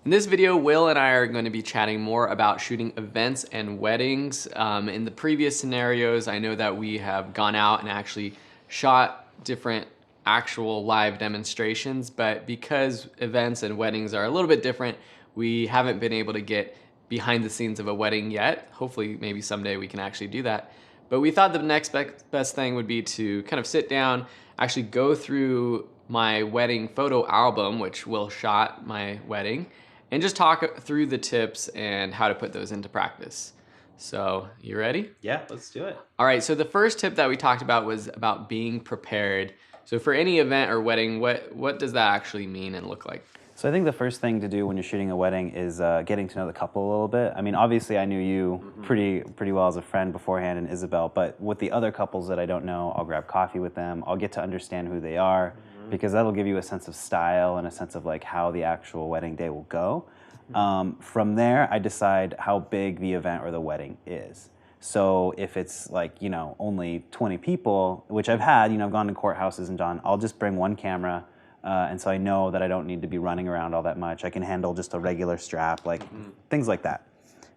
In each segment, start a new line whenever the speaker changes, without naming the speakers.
In this video, Will and I are going to be chatting more about shooting events and weddings. In the previous scenarios, I know that we have gone out and actually shot different actual live demonstrations, but because events and weddings are a little bit different, we haven't been able to get behind the scenes of a wedding yet. Hopefully, maybe someday we can actually do that. But we thought the next best thing would be to kind of sit down, actually go through my wedding photo album, which Will shot my wedding, and just talk through the tips and how to put those into practice. So, you ready?
Yeah, let's do it.
All right, so the first tip that we talked about was about being prepared. So for any event or wedding, what does that actually mean and look like?
So I think the first thing to do when you're shooting a wedding is getting to know the couple a little bit. I mean, obviously I knew you pretty well as a friend beforehand and Isabel, but with the other couples that I don't know, I'll grab coffee with them. I'll get to understand who they are because that'll give you a sense of style and a sense of like how the actual wedding day will go. From there, I decide how big the event or the wedding is. So if it's like, only 20 people, which I've had, I've gone to courthouses and done, I'll just bring one camera. And so I know that I don't need to be running around all that much. I can handle just a regular strap, like things like that.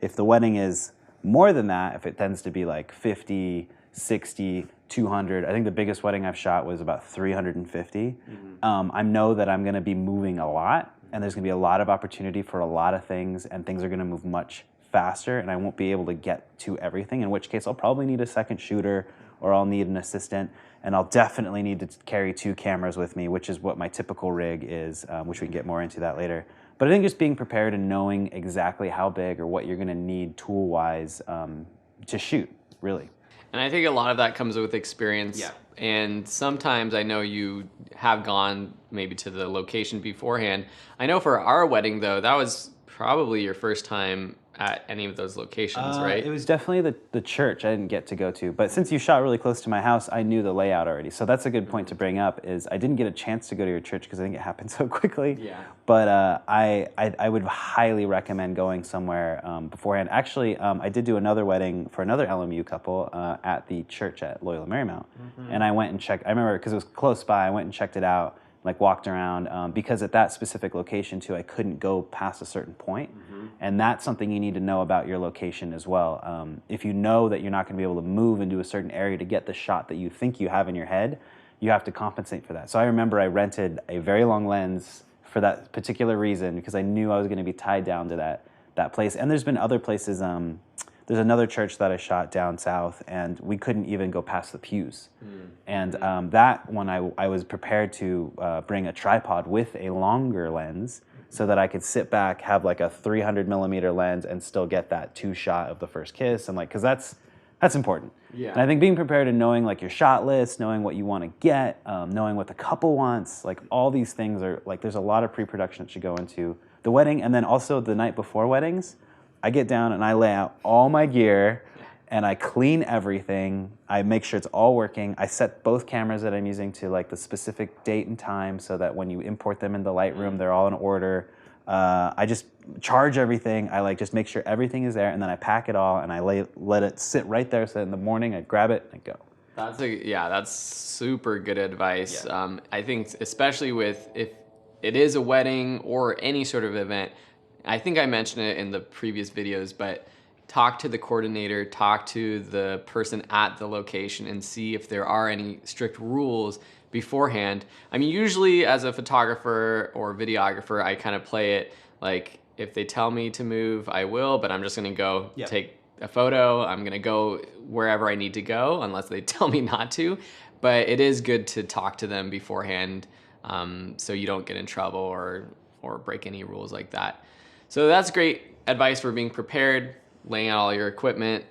If the wedding is more than that, if it tends to be like 50, 60, 200, I think the biggest wedding I've shot was about 350. I know that I'm gonna be moving a lot and there's gonna be a lot of opportunity for a lot of things and things are gonna move much faster and I won't be able to get to everything, in which case I'll probably need a second shooter or I'll need an assistant, and I'll definitely need to carry 2 cameras with me, which is what my typical rig is, which we can get more into that later. But I think just being prepared and knowing exactly how big or what you're gonna need tool-wise to shoot, really.
And I think a lot of that comes with experience.
Yeah.
And sometimes I know you have gone maybe to the location beforehand. I know for our wedding though, that was probably your first time at any of those locations, right?
It was definitely the church I didn't get to go to, but since you shot really close to my house, I knew the layout already. So that's a good point to bring up, is I didn't get a chance to go to your church because I think it happened so quickly.
Yeah.
But I would highly recommend going somewhere beforehand. Actually, I did do another wedding for another LMU couple at the church at Loyola Marymount. And I went and checked, I remember because it was close by, I went and checked it out, like walked around, because at that specific location too, I couldn't go past a certain point. And that's something you need to know about your location as well. If you know that you're not gonna be able to move into a certain area to get the shot that you think you have in your head, you have to compensate for that. So I remember I rented a very long lens for that particular reason because I knew I was gonna be tied down to that place. And there's been other places, there's another church that I shot down south and we couldn't even go past the pews. And that one I was prepared to bring a tripod with a longer lens so that I could sit back, have like a 300 millimeter lens and still get that 2 shot of the first kiss. And like, cause that's important.
Yeah.
And I think being prepared and knowing like your shot list, knowing what you want to get, knowing what the couple wants, like all these things are like, there's a lot of pre-production that should go into the wedding. And then also the night before weddings, I get down and I lay out all my gear and I clean everything. I make sure it's all working. I set both cameras that I'm using to like the specific date and time so that when you import them into Lightroom, they're all in order. I just charge everything. I like just make sure everything is there and then I pack it all and I let it sit right there so in the morning I grab it and I go.
That's super good advice.
Yeah.
I think especially with if it is a wedding or any sort of event, I think I mentioned it in the previous videos, but talk to the coordinator, talk to the person at the location and see if there are any strict rules beforehand. I mean, usually as a photographer or videographer, I kind of play it like if they tell me to move, I will, but I'm just gonna go take a photo. I'm gonna go wherever I need to go unless they tell me not to. But it is good to talk to them beforehand so you don't get in trouble or break any rules like that. So that's great advice for being prepared, laying out all your equipment,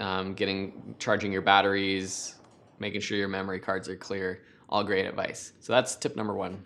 charging your batteries, making sure your memory cards are clear. All great advice. So that's tip number 1.